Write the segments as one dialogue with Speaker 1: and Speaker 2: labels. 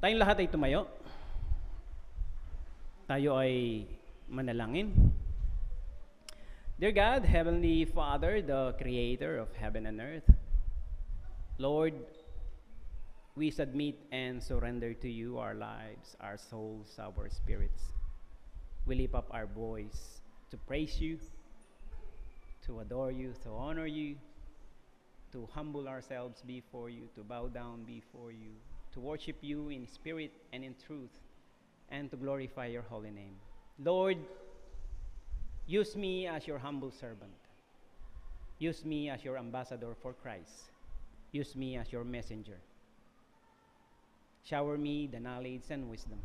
Speaker 1: Tayong lahat ay tumayo. Tayo ay manalangin. Dear God, Heavenly Father, the Creator of heaven and earth, Lord, we submit and surrender to you our lives, our souls, our spirits. We lift up our voice to praise you, to adore you, to honor you, to humble ourselves before you, to bow down before you, to worship you in spirit and in truth, and to glorify your holy name. Lord, use me as your humble servant. Use me as your ambassador for Christ. Use me as your messenger. Shower me the knowledge and wisdom.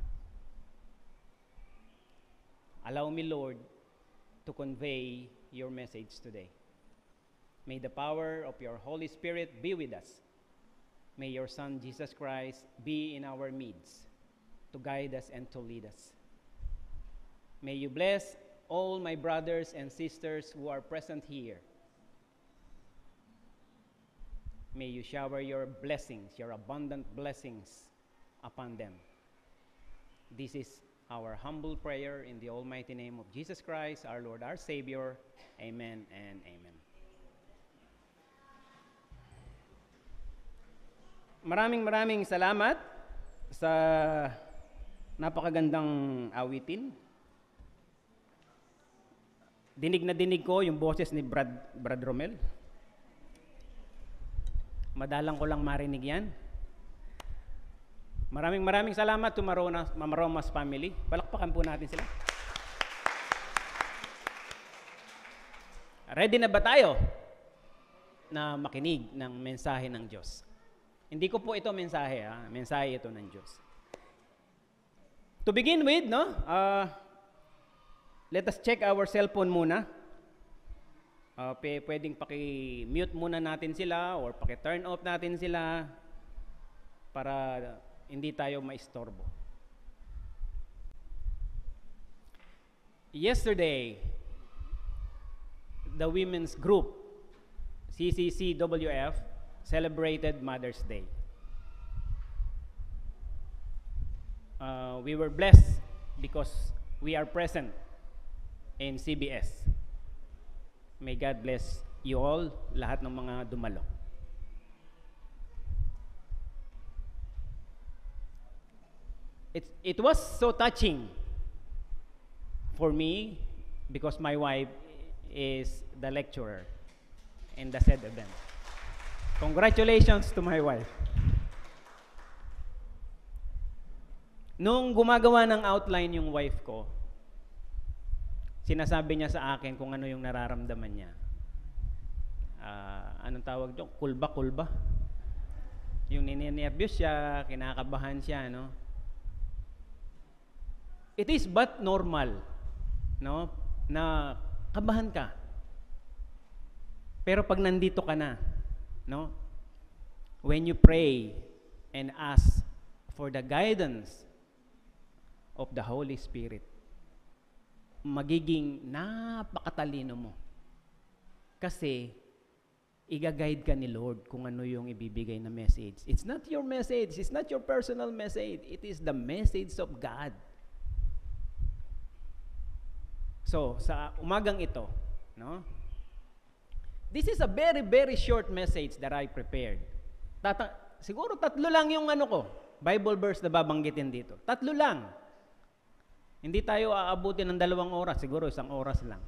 Speaker 1: Allow me, Lord, to convey your message today. May the power of your Holy Spirit be with us. May your Son, Jesus Christ, be in our midst to guide us and to lead us. May you bless all my brothers and sisters who are present here. May you shower your blessings, your abundant blessings upon them. This is our humble prayer in the almighty name of Jesus Christ, our Lord, our Savior. Amen and amen. Maraming salamat sa napakagandang awitin. Dinig na dinig ko yung boses ni Brad Romel. Madalang ko lang marinig yan. Maraming salamat to Maromas family. Palakpakan po natin sila. Ready na ba tayo na makinig ng mensahe ng Diyos? Hindi ko po ito mensahe, mensahe ito ng Diyos. To begin with, let us check our cellphone muna. Pwedeng paki-mute muna natin sila or paki-turn off natin sila para hindi tayo maistorbo. Yesterday, the women's group, CCCWF, celebrated Mother's Day. We were blessed because we are present in CBS. May God bless you all, lahat ng mga dumalo. It was so touching for me because my wife is the lecturer in the said event. Congratulations to my wife. Nung gumagawa ng outline yung wife ko, sinasabi niya sa akin kung ano yung nararamdaman niya. Anong tawag doon? Kulba. Yung nininervyos siya, kinakabahan siya, no? It is but normal, no? Na kabahan ka. Pero pag nandito ka na, no? When you pray and ask for the guidance of the Holy Spirit, magiging napakatalino mo. Kasi, i-guide ka ni Lord kung ano yung ibibigay na message. It's not your message. It's not your personal message. It is the message of God. So, sa umagang ito, no? This is a very short message that I prepared. Siguro 3 lang yung Bible verse na babanggitin dito. 3 lang. Hindi tayo aabutin ng 2 oras, siguro 1 oras lang.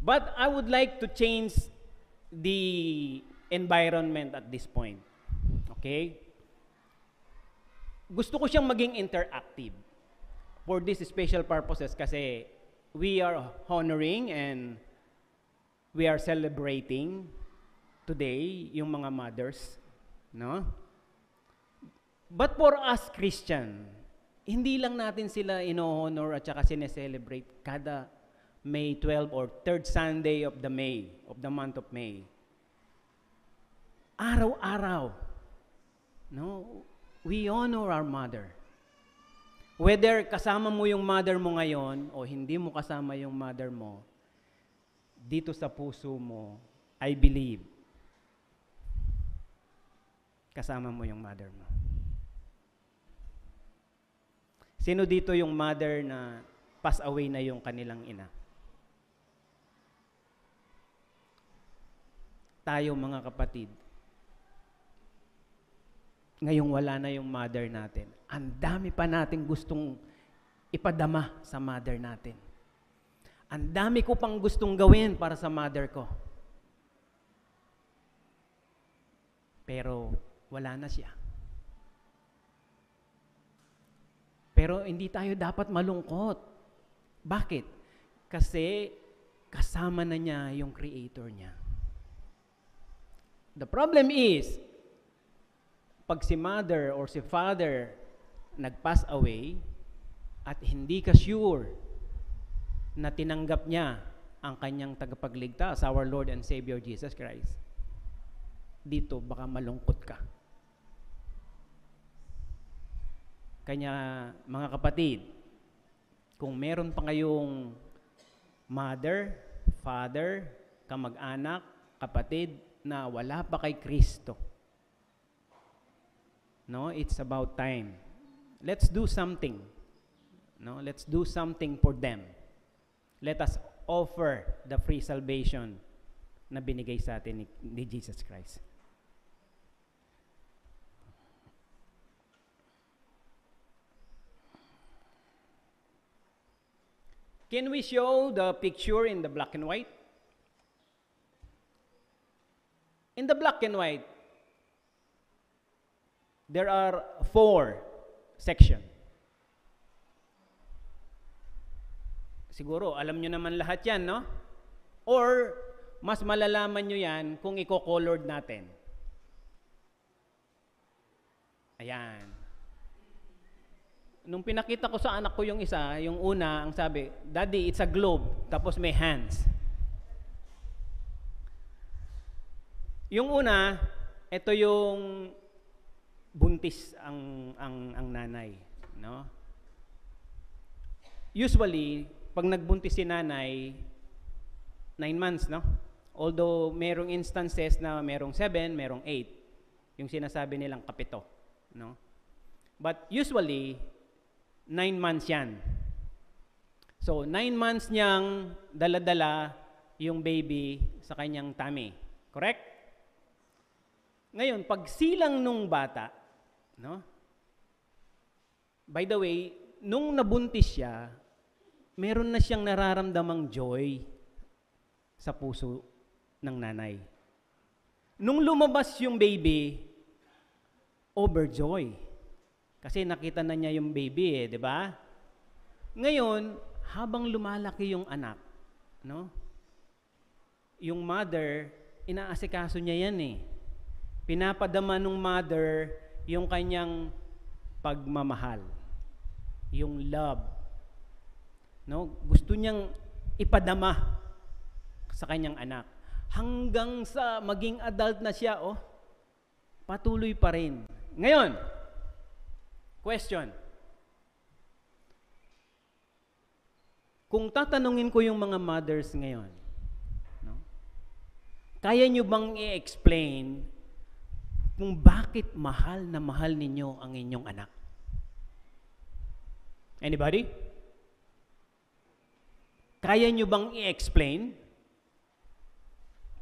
Speaker 1: But I would like to change the environment at this point. Okay? Gusto ko siyang maging interactive for these special purposes kasi we are honoring and we are celebrating today yung mga mothers, no? But for us Christian, hindi lang natin sila ino-honor at saka sineselebrate kada May 12 or 3rd Sunday of the month of May. Araw-araw, no? We honor our mother. Whether kasama mo yung mother mo ngayon o hindi mo kasama yung mother mo, dito sa puso mo, I believe, kasama mo yung mother mo. Sino dito yung mother na pass away na yung kanilang ina? Tayo mga kapatid, ngayong wala na yung mother natin, ang dami pa nating gustong ipadama sa mother natin. Ang dami ko pang gustong gawin para sa mother ko. Pero wala na siya. Pero hindi tayo dapat malungkot. Bakit? Kasi kasama na niya yung Creator niya. The problem is, pag si mother or si father nag-pass away at hindi ka sure na tinanggap niya ang kanyang tagapagligtas, our Lord and Savior Jesus Christ, dito baka malungkot ka. Kanya mga kapatid, kung meron pa kayong mother, father, kamag-anak, kapatid na wala pa kay Kristo, no, it's about time. Let's do something. No, let's do something for them. Let us offer the free salvation na binigay sa atin ni Jesus Christ. Can we show the picture in the black and white? In the black and white, there are 4 sections. Siguro, alam nyo naman lahat yan, no? Or, mas malalaman nyo yan kung i-colored natin. Ayan. Nung pinakita ko sa anak ko yung isa, yung una, ang sabi, Daddy, it's a globe, tapos may hands. Yung una, ito yung buntis ang nanay, no? Usually, pag nagbuntis si nanay, 9 months, no? Although merong instances na merong 7, merong 8, yung sinasabi nilang kapito, no? But usually 9 months yan. So 9 months niyang dala-dala yung baby sa kanyang tummy. Correct? Ngayon, pag silang nung bata, no? By the way, nung nabuntis siya, meron na siyang nararamdamang joy sa puso ng nanay. Nung lumabas yung baby, overjoy. Kasi nakita na niya yung baby, di ba? Ngayon, habang lumalaki yung anak, no? Yung mother, inaasikaso niya yan eh. Pinapadama ng mother yung kanyang pagmamahal, yung love. No? Gusto niyang ipadama sa kanyang anak. Hanggang sa maging adult na siya, patuloy pa rin. Ngayon, question. Kung tatanungin ko yung mga mothers ngayon, no? Kaya nyo bang i-explain kung bakit mahal na mahal ninyo ang inyong anak? Anybody? Kaya nyo bang i-explain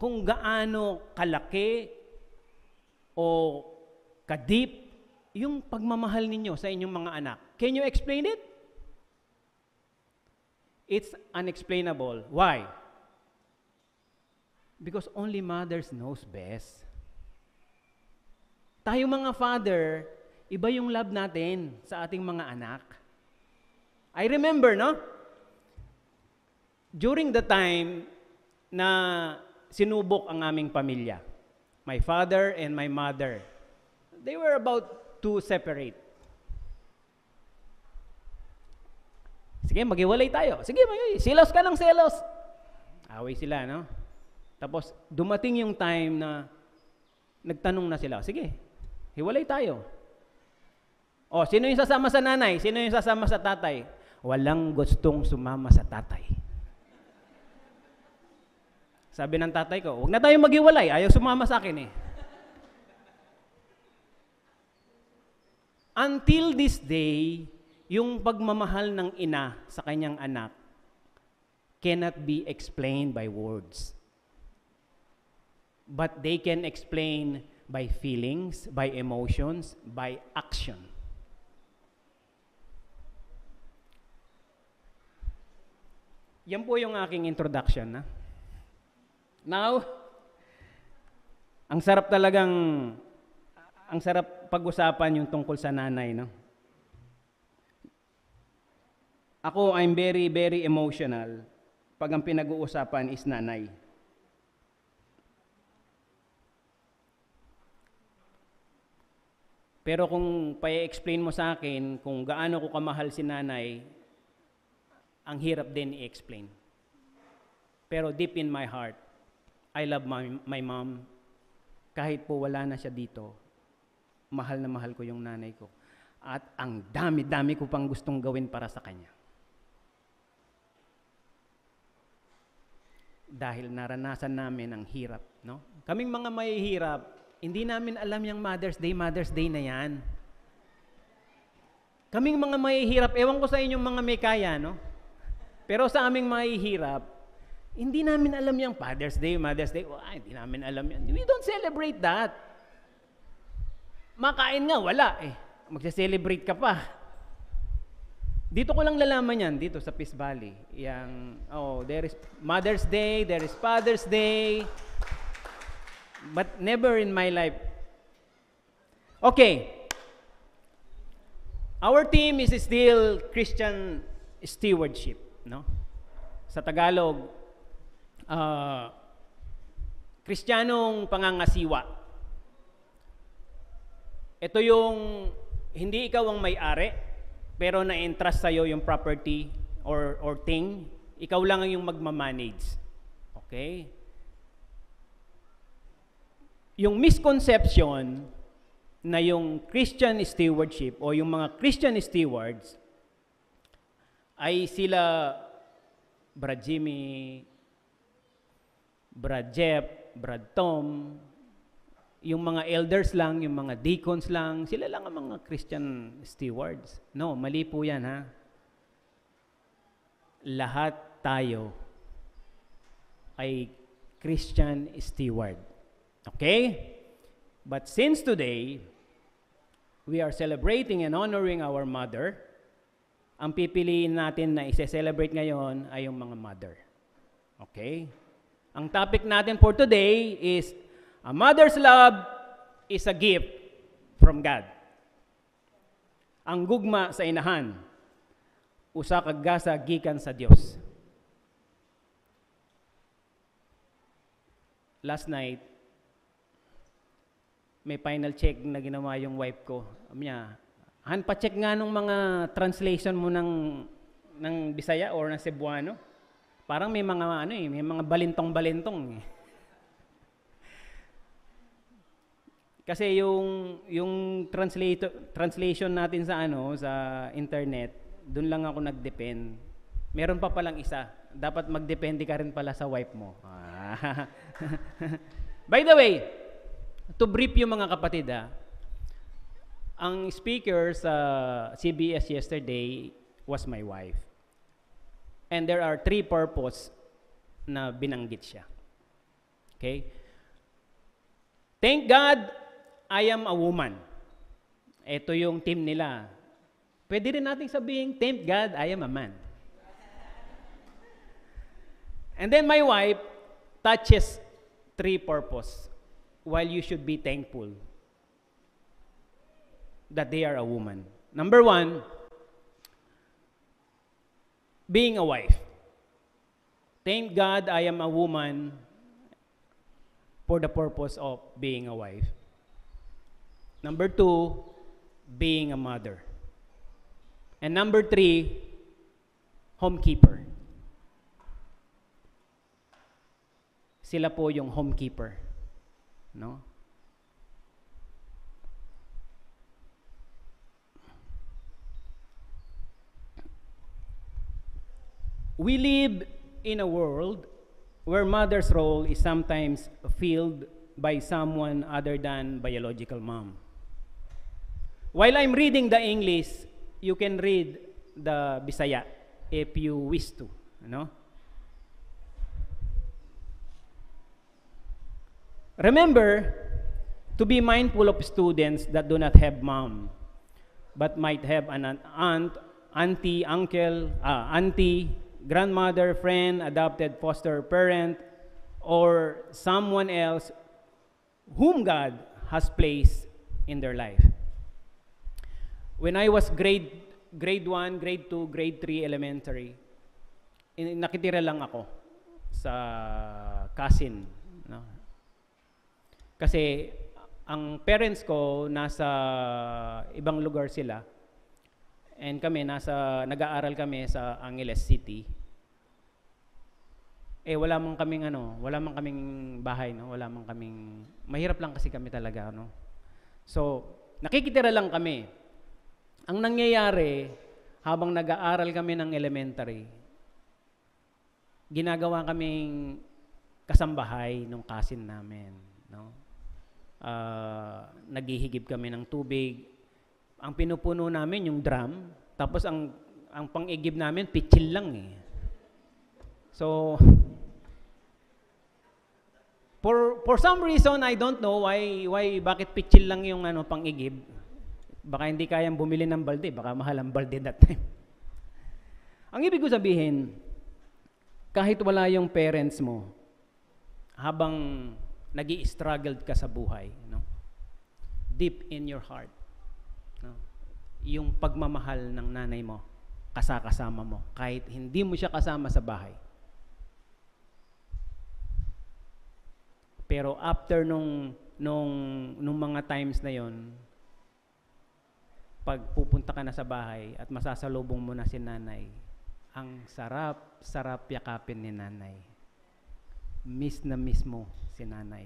Speaker 1: kung gaano kalaki o kadip yung pagmamahal ninyo sa inyong mga anak? Can you explain it? It's unexplainable. Why? Because only mothers knows best. Tayo mga father, iba yung love natin sa ating mga anak. I remember, no? During the time na sinubok ang aming pamilya, my father and my mother, they were about to separate. Sige, maghiwalay tayo. Sige, selos ka ng selos. Away sila, no? Tapos, dumating yung time na nagtanong na sila, sige, hiwalay tayo. O, sino yung sasama sa nanay? Sino yung sasama sa tatay? Walang gustong sumama sa tatay. Sabi ng tatay ko, huwag na tayo maghiwalay. Ayaw sumama sa akin eh. Until this day, yung pagmamahal ng ina sa kanyang anak cannot be explained by words. But they can explain by feelings, by emotions, by action. Yan po yung aking introduction. Now, ang sarap pag-usapan yung tungkol sa nanay, no? Ako, I'm very, very emotional pag ang pinag-uusapan is nanay. Pero kung pa-explain mo sa akin kung gaano ko kamahal si nanay, ang hirap din i-explain. Pero deep in my heart, I love my mom. Kahit po wala na siya dito, mahal na mahal ko yung nanay ko. At ang dami-dami ko pang gustong gawin para sa kanya. Dahil naranasan namin ang hirap, no? Kaming mga mahihirap, hindi namin alam yung Mother's Day na yan. Kaming mga mahihirap, ewan ko sa inyong mga may kaya, no? Pero sa aming mahihirap, hindi namin alam yung Father's Day. Hindi namin alam yan. We don't celebrate that. Makain nga, wala eh. Magse-celebrate ka pa. Dito ko lang lalaman yan, dito sa Peace Valley. There is Mother's Day, there is Father's Day. But never in my life. Okay. Our team is still Christian stewardship, no? Sa Tagalog, Kristiyanong pangangasiwa. Ito yung hindi ikaw ang may-ari, pero na-entrust sa'yo yung property or thing, ikaw lang yung magmamanage. Okay? Yung misconception na yung Christian stewardship o yung mga Christian stewards ay sila Brad Jimmy, Brad Jeff, Brad Tom, yung mga elders lang, yung mga deacons lang, sila lang ang mga Christian stewards. No, mali po yan, ha? Lahat tayo ay Christian steward. Okay? But since today, we are celebrating and honoring our mother, ang pipiliin natin na i-celebrate ngayon ay yung mga mother. Okay? Ang topic natin for today is a mother's love is a gift from God. Ang gugma sa inahan, usa ka gasa gikan sa Dios. Last night, may final check na ginawa yung wife ko. Han, pa-check nga nung mga translation mo ng Bisaya or ng Cebuano. Parang may mga may mga balintong-balintong. Kasi yung translation natin sa sa internet, doon lang ako nag-depend. Meron pa palang isa. Dapat mag-depende ka rin pala sa wife mo. By the way, to brief yung mga kapatid, ang speaker sa CBS yesterday was my wife. And there are 3 purposes na binanggit siya. Okay? Thank God, I am a woman. Ito yung team nila. Pwede rin natin sabihin, thank God, I am a man. And then my wife touches 3 purposes while you should be thankful that they are a woman. Number 1, being a wife. Thank God I am a woman for the purpose of being a wife. Number 2, being a mother. And number 3, homekeeper. Sila po yung homekeeper. No? We live in a world where mother's role is sometimes filled by someone other than biological mom. While I'm reading the English, you can read the Bisaya if you wish to. No? Remember to be mindful of students that do not have mom, but might have an aunt, auntie, uncle, auntie, grandmother, friend, adopted foster parent, or someone else whom God has placed in their life. When I was grade 1, grade 2, grade 3 elementary, nakitira lang ako sa cousin. No? Kasi ang parents ko nasa ibang lugar sila and kami nag-aaral kami sa Angeles City. Wala man kaming bahay, no? Mahirap lang kasi kami talaga, no? So, nakikitira lang kami. Ang nangyayari habang nag-aaral kami ng elementary, ginagawa kaming kasambahay ng cousin namin, no? Naghihigib kami ng tubig. Ang pinupuno namin yung drum, tapos ang pang-igib namin pitsil lang eh. So for some reason I don't know why bakit pitsil lang yung pang-igib. Baka hindi kayang bumili ng balde, baka mahal ang balde that time. Ang ibig ko sabihin, kahit wala yung parents mo, habang nag-i-struggle ka sa buhay, no? Deep in your heart, no? Yung pagmamahal ng nanay mo, kasama mo, kahit hindi mo siya kasama sa bahay. Pero after nung mga times na yon, pag pupunta ka na sa bahay at masasalubong mo na si nanay, ang sarap yakapin ni nanay. Miss na miss mo si nanay.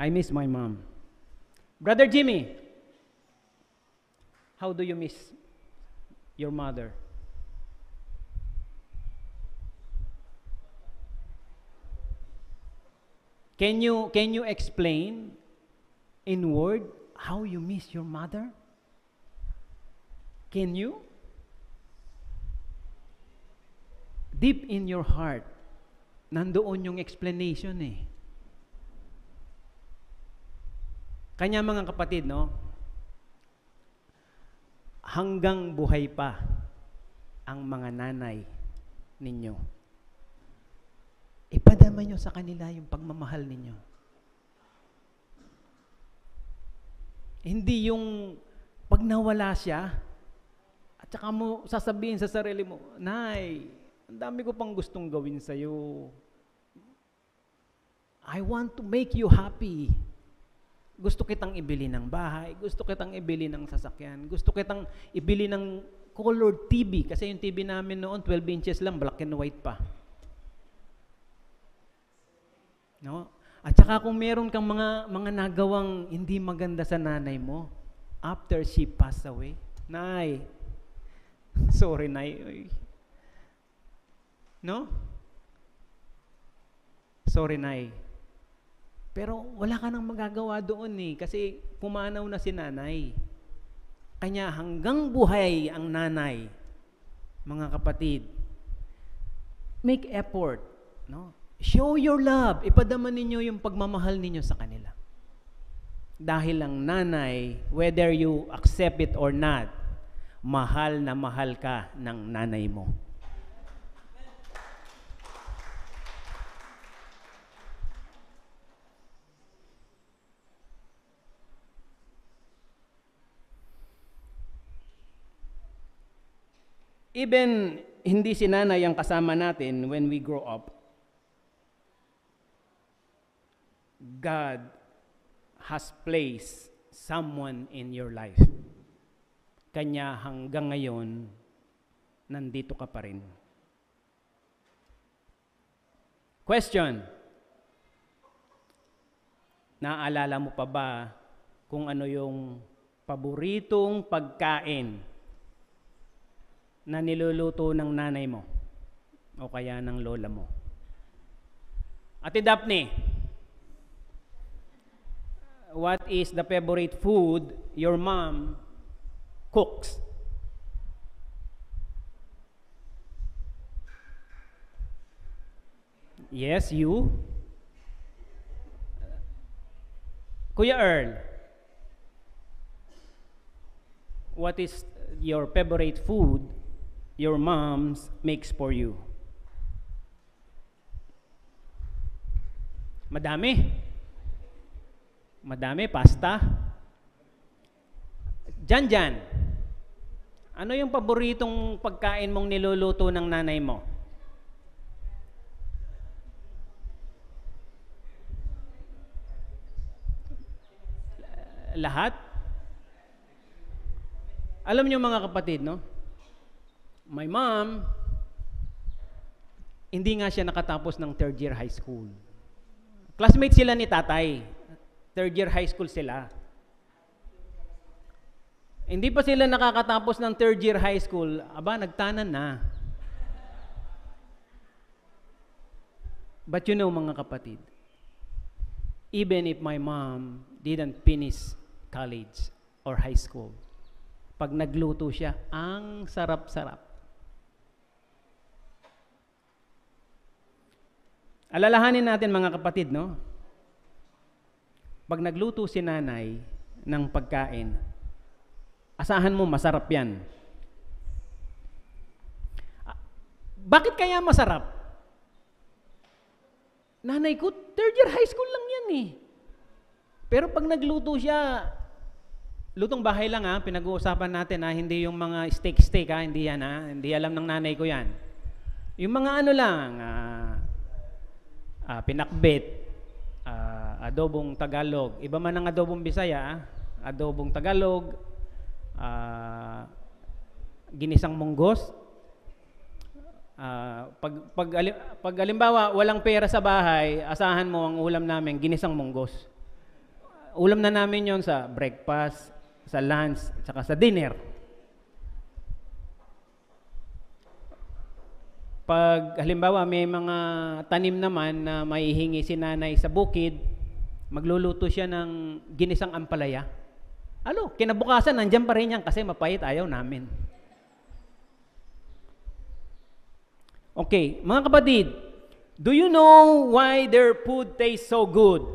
Speaker 1: I miss my mom. Brother Jimmy, how do you miss your mother? Can you explain in word how you miss your mother? Can you? Deep in your heart, nandoon yung explanation eh. Kanya mga kapatid, no? Hanggang buhay pa ang mga nanay ninyo, ipadama nyo sa kanila yung pagmamahal ninyo. Hindi yung pag nawala siya, at saka mo sasabihin sa sarili mo, Nay, ang dami ko pang gustong gawin sa'yo. I want to make you happy. Gusto kitang ibili ng bahay, gusto kitang ibili ng sasakyan, gusto kitang ibili ng colored TV, kasi yung TV namin noon 12 inches lang, black and white pa. No? At saka kung meron kang mga nagawang hindi maganda sa nanay mo, after she passed away, Nay, sorry, Nay. No? Sorry, Nay. Pero wala ka nang magagawa doon eh, kasi pumanaw na si nanay. Kanya hanggang buhay ang nanay, mga kapatid, make effort, no? Show your love. Ipadama ninyo yung pagmamahal ninyo sa kanila. Dahil ang nanay, whether you accept it or not, mahal na mahal ka ng nanay mo. Even hindi si nanay ang kasama natin when we grow up, God has placed someone in your life. Kanya hanggang ngayon, nandito ka pa rin. Question. Naaalala mo pa ba kung ano yung paboritong pagkain na niluluto ng nanay mo o kaya ng lola mo? Ate Daphne, what is the favorite food your mom cooks? Yes, you. Kuya Earl, what is your favorite food your mom's makes for you? Madami. Madami, pasta. Jan, ano yung paboritong pagkain mong niluluto ng nanay mo? Lahat? Alam niyo mga kapatid, no? My mom, hindi nga siya nakatapos ng third year high school. Classmate sila ni tatay. Third year high school sila. Hindi pa sila nakakatapos ng third year high school, aba, nagtanan na. But you know mga kapatid, even if my mom didn't finish college or high school, pag nagluto siya, ang sarap-sarap. Alalahanin natin mga kapatid, no? Pag nagluto si nanay ng pagkain, asahan mo masarap yan. Bakit kaya masarap? Nanay ko, third year high school lang yan eh. Pero pag nagluto siya, lutong bahay lang ha, pinag-uusapan natin ha, hindi yung mga steak ha, hindi yan ha, hindi alam ng nanay ko yan. Yung mga ano lang, pinakbet, adobong Tagalog, iba man ang adobong Bisaya, adobong Tagalog, ginisang munggos. Pag halimbawa walang pera sa bahay, asahan mo ang ulam namin, ginisang munggos. Ulam na namin yon sa breakfast, sa lunch, at sa dinner. Pag halimbawa may mga tanim naman na maihingi si nanay sa bukid, magluluto siya ng ginisang ampalaya. Kinabukasan, nandyan pa rin yan kasi mapait, ayaw namin. Okay, mga kapatid, do you know why their food tastes so good?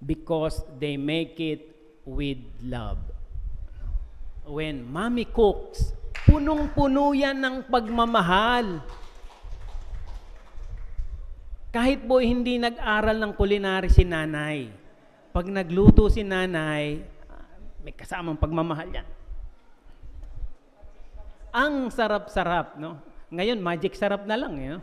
Speaker 1: Because they make it with love. When mommy cooks, punong-puno yan ng pagmamahal. Kahit po hindi nag-aral ng culinary si nanay, pag nagluto si nanay, may kasamang pagmamahal yan. Ang sarap-sarap, no? Ngayon, magic sarap na lang, eh, no?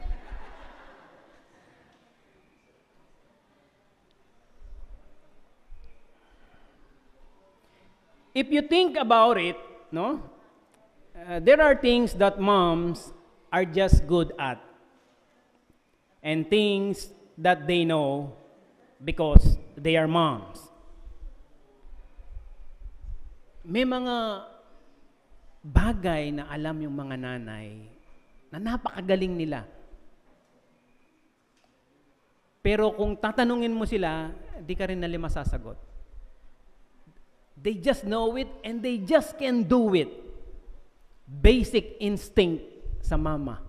Speaker 1: If you think about it, no? There are things that moms are just good at. And things that they know because they are moms. May mga bagay na alam yung mga nanay na napakagaling nila. Pero kung tatanungin mo sila, di ka rin nila masasagot. They just know it and they just can do it. Basic instinct sa mama.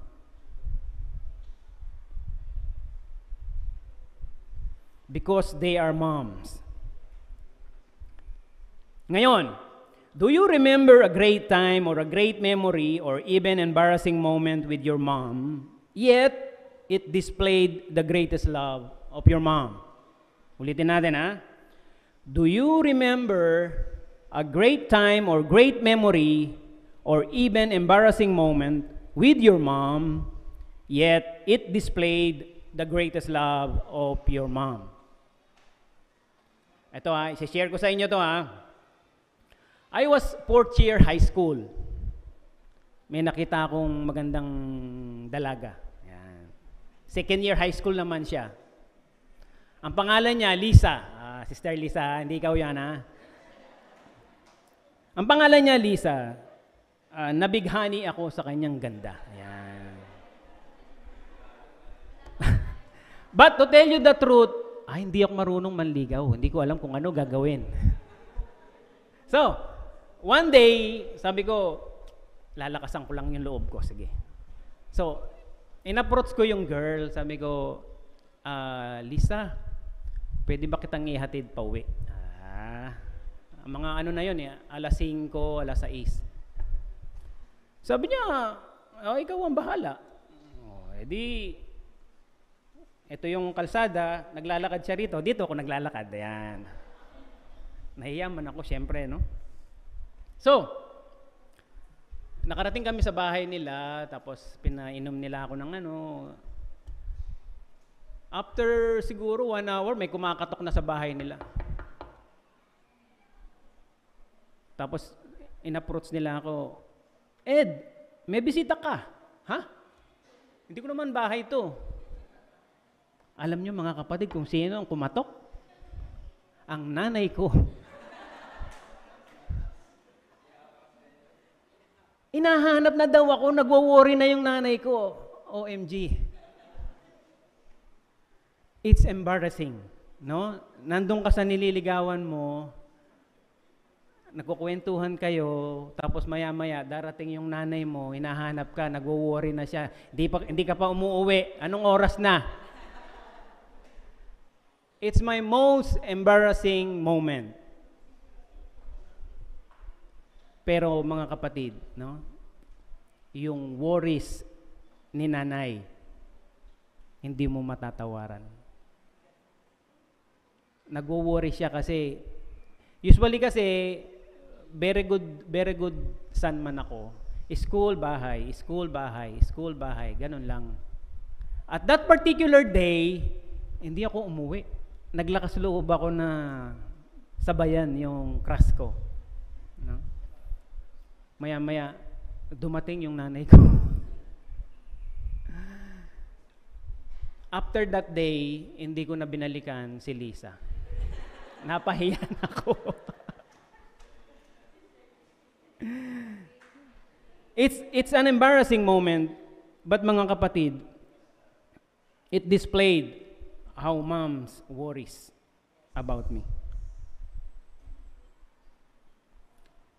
Speaker 1: Because they are moms. Ngayon, do you remember a great time or a great memory or even embarrassing moment with your mom, yet it displayed the greatest love of your mom? Ulitin natin ha. Do you remember a great time or great memory or even embarrassing moment with your mom, yet it displayed the greatest love of your mom? Ito ha, i-share ko sa inyo to ha. I was fourth year high school. May nakita akong magandang dalaga. Yan. Second year high school naman siya. Ang pangalan niya, Lisa. Sister Lisa, hindi ikaw yan ha. Ang pangalan niya, Lisa. Nabighani ako sa kanyang ganda. Yan. But to tell you the truth, hindi ako marunong manligaw. Hindi ko alam kung ano gagawin. So, one day, sabi ko, lalakasan ko lang yung loob ko. Sige. So, in-approach ko yung girl. Sabi ko, Lisa, pwede ba kitang ihatid pa uwi? Mga ano na yun, alas 5, alas 6. Sabi niya, ikaw ang bahala. Edi, ito yung kalsada, naglalakad siya rito. Dito ako naglalakad. Ayan. Nahiyaman ako, syempre, no? So, nakarating kami sa bahay nila, tapos pinainom nila ako ng ano. After siguro 1 hour, may kumakatok na sa bahay nila. Tapos, in-approach nila ako, Ed, may bisita ka. Ha? Hindi ko naman bahay to. Alam niyo mga kapatid kung sino ang kumatok? Ang nanay ko. Inahanap na daw ako, nagwo-worry na yung nanay ko. OMG. It's embarrassing, no? Nandun ka sa nililigawan mo, nagkukwentuhan kayo, tapos maya-maya darating yung nanay mo, hinahanap ka, nagwo-worry na siya. Hindi ka pa umuuwi. Anong oras na? It's my most embarrassing moment. Pero mga kapatid, no? Yung worries ni nanay, hindi mo matatawaran. Nagwo-worry siya kasi, usually kasi, very good son man ako. School, bahay, school, bahay, school, bahay, ganun lang. At that particular day, hindi ako umuwi. Naglakas loob ako na sabayan yung crush ko. No? Maya-maya, dumating yung nanay ko. After that day, hindi ko na binalikan si Lisa. Napahiyan ako. It's an embarrassing moment, but mga kapatid, it displayed how moms worries about me.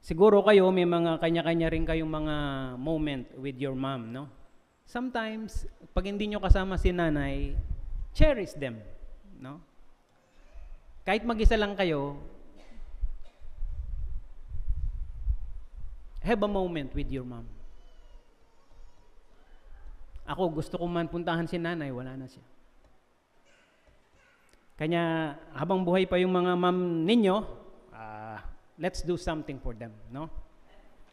Speaker 1: Siguro kayo, may mga kanya-kanya rin kayong mga moment with your mom, no? Sometimes, pag hindi nyo kasama si nanay, cherish them, no? Kahit mag-isa lang kayo, have a moment with your mom. Ako, gusto ko man puntahan si nanay, wala na siya. Kanya, habang buhay pa yung mga mom ninyo, let's do something for them, no?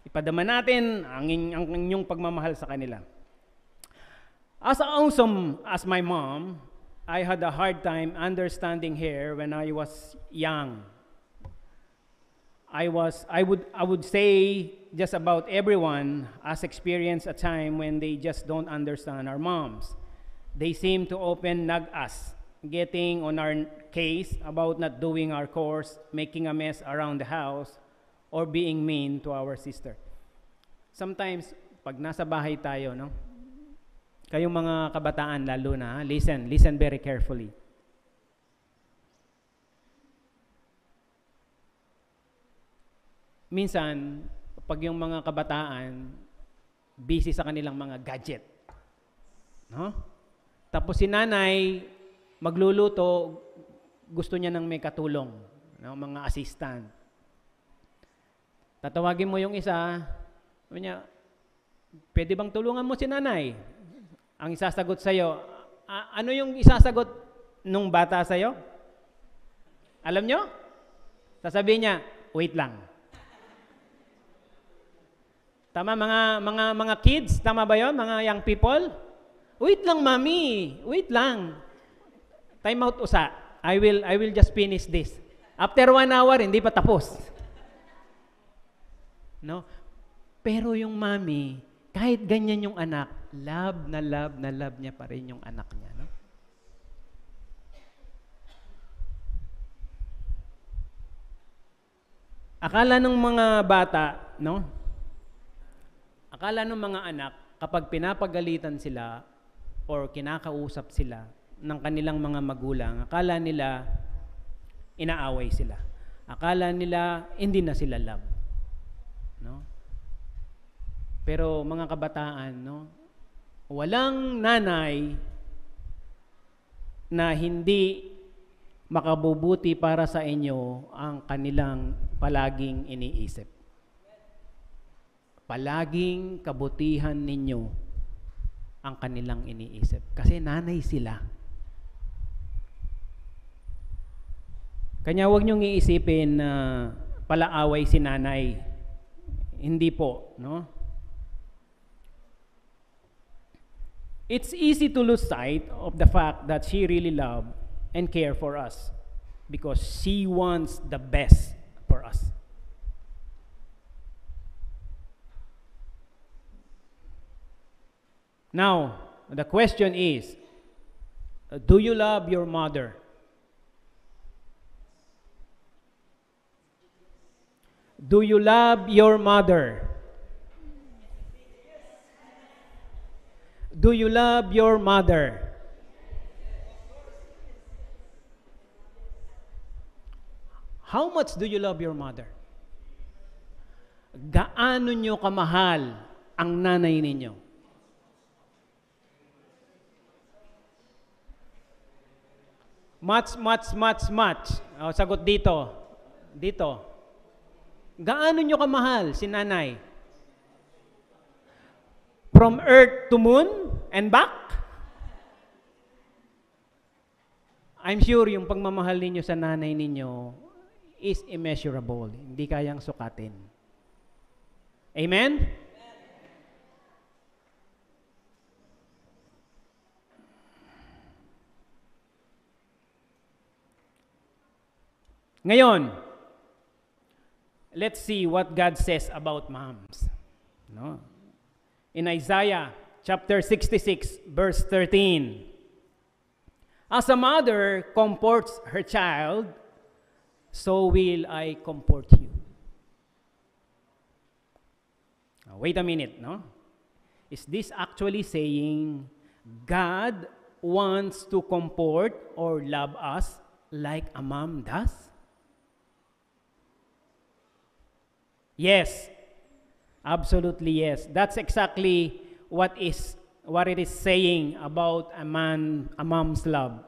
Speaker 1: Ipadama natin ang inyong pagmamahal sa kanila. As awesome as my mom, I had a hard time understanding her when I was young. I would say just about everyone has experienced a time when they just don't understand our moms. They seem to often nag us, getting on our case about not doing our chores, making a mess around the house, or being mean to our sister. Sometimes, pag nasa bahay tayo, no? Kayong mga kabataan lalo na, listen very carefully. Minsan, pag yung mga kabataan, busy sa kanilang mga gadget. No? Tapos si nanay, magluluto, gusto niya ng may katulong, no? Mga assistant. Tatawagin mo yung isa, sabi niya, pwede bang tulungan mo si nanay? Ang isasagot sa'yo, ano yung isasagot nung bata sa'yo? Alam nyo? Sasabihin niya, wait lang. Tama mga kids, tama ba 'yon? Mga young people? Wait lang, mami. Wait lang. Time out usa. I will just finish this. After 1 hour, hindi pa tapos. No? Pero yung mami, kahit ganyan yung anak, love na love niya pa rin yung anak niya, no? Akala ng mga bata, no? Akala ng mga anak, kapag pinapagalitan sila or kinakausap sila, ng kanilang mga magulang, akala nila inaaway sila. Akala nila hindi na sila love. No? Pero mga kabataan, no, walang nanay na hindi makabubuti para sa inyo ang kanilang palaging iniisip. Palaging kabutihan ninyo ang kanilang iniisip. Kasi nanay sila. Kanya huwag niyong iisipin na palaaway si nanay. Hindi po, no? It's easy to lose sight of the fact that she really loved and cared for us because she wants the best for us. Now, the question is, do you love your mother? Do you love your mother? Do you love your mother? How much do you love your mother? Gaano nyo kamahal ang nanay ninyo? Much. O, sagot dito. Dito. Gaano nyo kamahal si nanay? From earth to moon and back? I'm sure yung pagmamahal ninyo sa nanay ninyo is immeasurable. Hindi kayang sukatin. Amen? Ngayon, let's see what God says about moms. No? In Isaiah chapter 66, verse 13. As a mother comforts her child, so will I comfort you. Now, wait a minute, no? Is this actually saying God wants to comfort or love us like a mom does? Yes. Absolutely yes. That's exactly what it is saying about a mom's love.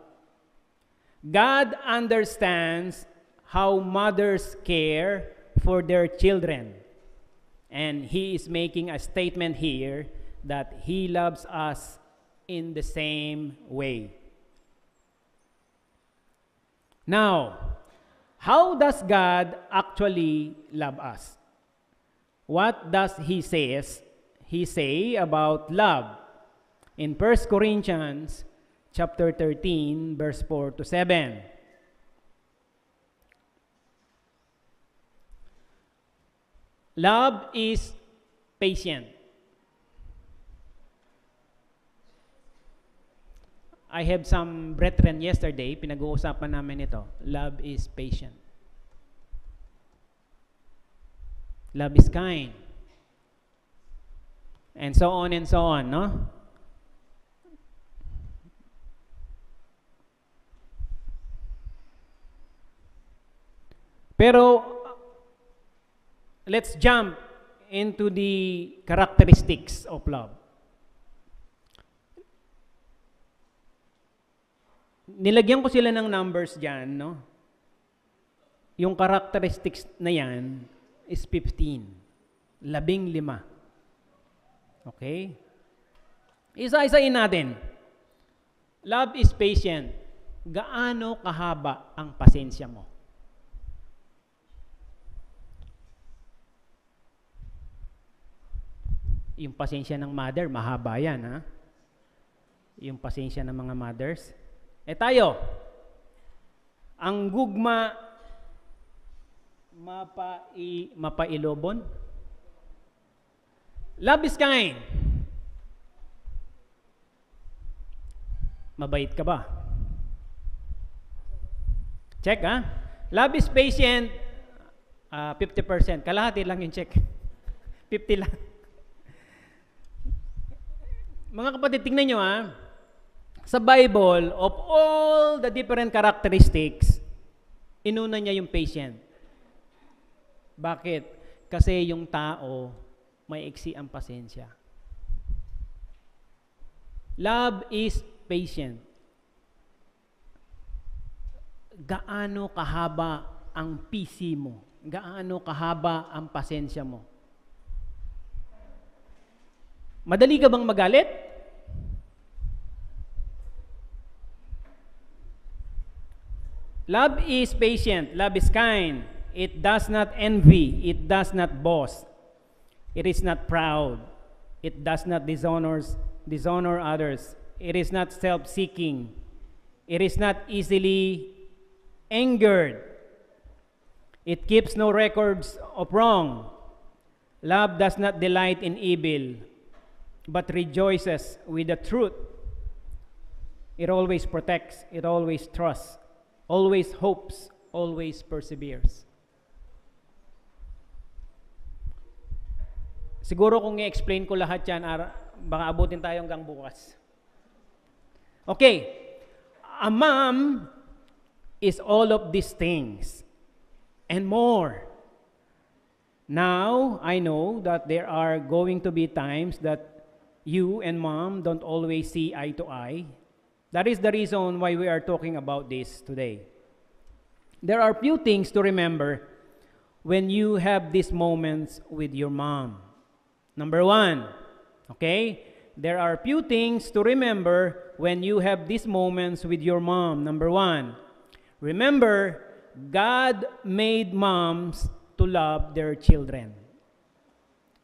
Speaker 1: God understands how mothers care for their children. And he is making a statement here that he loves us in the same way. Now, how does God actually love us? What does he say about love? In 1 Corinthians chapter 13, verse 4 to 7. Love is patient. I have some brethren yesterday, pinag-uusapan namin ito. Love is patient. Love is kind. And so on, no? Pero, let's jump into the characteristics of love. Nilagyan ko sila ng numbers dyan, no? Yung characteristics na yan is 15. 15. Okay? Isa-isain natin. Love is patient. Gaano kahaba ang pasensya mo? Yung pasensya ng mother, mahaba yan, ha? Yung pasensya ng mga mothers. Tayo, ang gugma mapailobon. Love is kind. Mabait ka ba? Check, ha? Love is patient, 50%. Kalahati lang yung check. 50 lang. Mga kapatid, tingnan nyo, ha? Sa Bible, of all the different characteristics, inuna niya yung patient. Bakit? Kasi yung tao, may iksi ang pasensya. Love is patient. Gaano kahaba ang PC mo? Gaano kahaba ang pasensya mo? Madali ka bang magalit? Love is patient. Love is kind. It does not envy. It does not boast. It is not proud. It does not dishonor others. It is not self-seeking. It is not easily angered. It keeps no records of wrong. Love does not delight in evil, but rejoices with the truth. It always protects. It always trusts. Always hopes. Always perseveres. Siguro kung i-explain ko lahat yan, baka abutin tayo hanggang bukas. Okay. A mom is all of these things and more. Now, I know that there are going to be times that you and mom don't always see eye to eye. That is the reason why we are talking about this today. There are few things to remember when you have these moments with your mom. Number one, okay? There are few things to remember when you have these moments with your mom. Number one, remember, God made moms to love their children.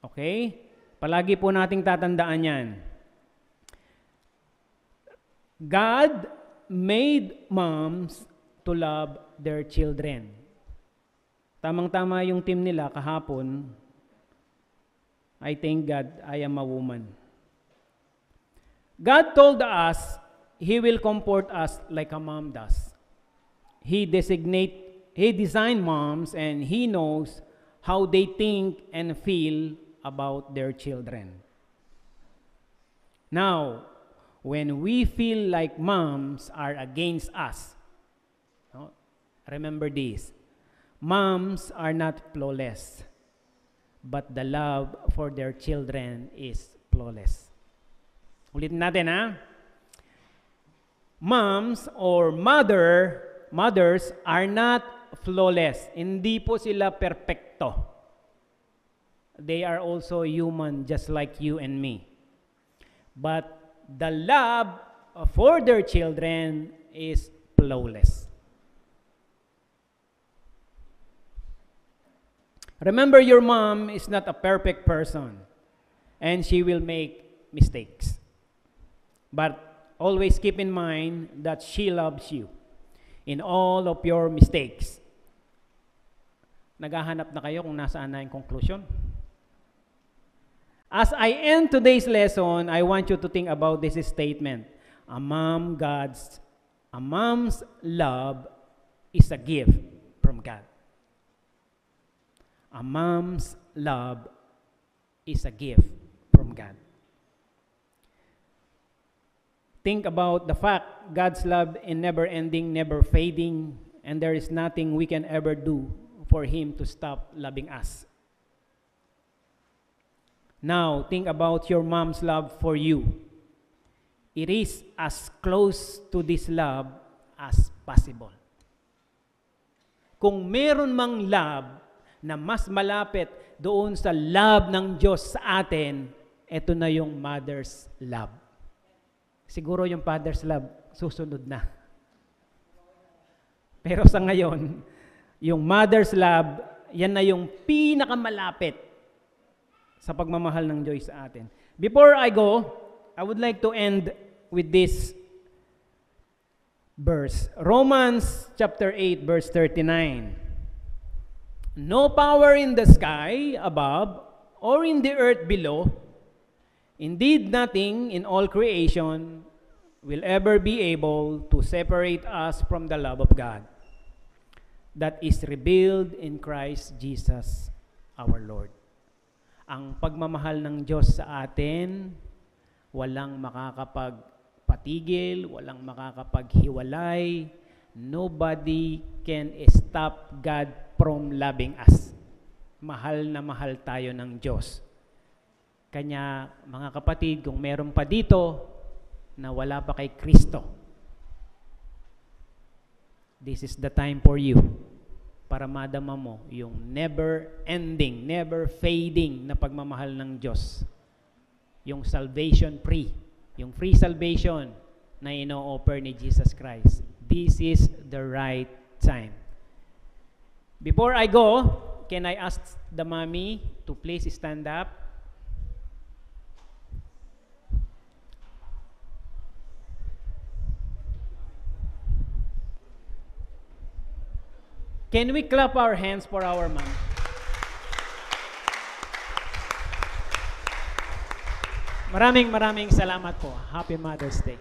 Speaker 1: Okay? Palagi po nating tatandaan yan. God made moms to love their children. Tamang-tama yung team nila kahapon. I thank God I am a woman. God told us He will comfort us like a mom does. He designed moms and He knows how they think and feel about their children. Now, when we feel like moms are against us, no? Remember this, moms are not flawless, but the love for their children is flawless. Ulitin natin, ha? Moms or mothers are not flawless. Hindi po sila perpekto. They are also human just like you and me. But the love for their children is flawless. Remember, your mom is not a perfect person, and she will make mistakes. But always keep in mind that she loves you in all of your mistakes. Naghahanap na kayo kung nasaan na yung conclusion? As I end today's lesson, I want you to think about this statement. A mom's love is a gift from God. A mom's love is a gift from God. Think about the fact God's love is never ending, never fading, and there is nothing we can ever do for Him to stop loving us. Now, think about your mom's love for you. It is as close to this love as possible. Kung meron mang love na mas malapit doon sa love ng Diyos sa atin, ito na yung mother's love. Siguro yung father's love, susunod na. Pero sa ngayon, yung mother's love, yan na yung pinakamalapit sa pagmamahal ng Diyos sa atin. Before I go, I would like to end with this verse. Romans chapter 8, verse 39. No power in the sky above or in the earth below, indeed nothing in all creation will ever be able to separate us from the love of God that is revealed in Christ Jesus our Lord. Ang pagmamahal ng Diyos sa atin, walang makakapagpalit makakapatigil, walang makakapaghiwalay. Nobody can stop God from loving us. Mahal na mahal tayo ng Diyos. Kanya, mga kapatid, kung meron pa dito na wala pa kay Kristo, this is the time for you para madama mo yung never-ending, never-fading na pagmamahal ng Diyos. Yung salvation free, yung free salvation na ino-offer ni Jesus Christ. This is the right time. Before I go, can I ask the mommy to please stand up? Can we clap our hands for our mom? Maraming salamat po. Happy Mother's Day.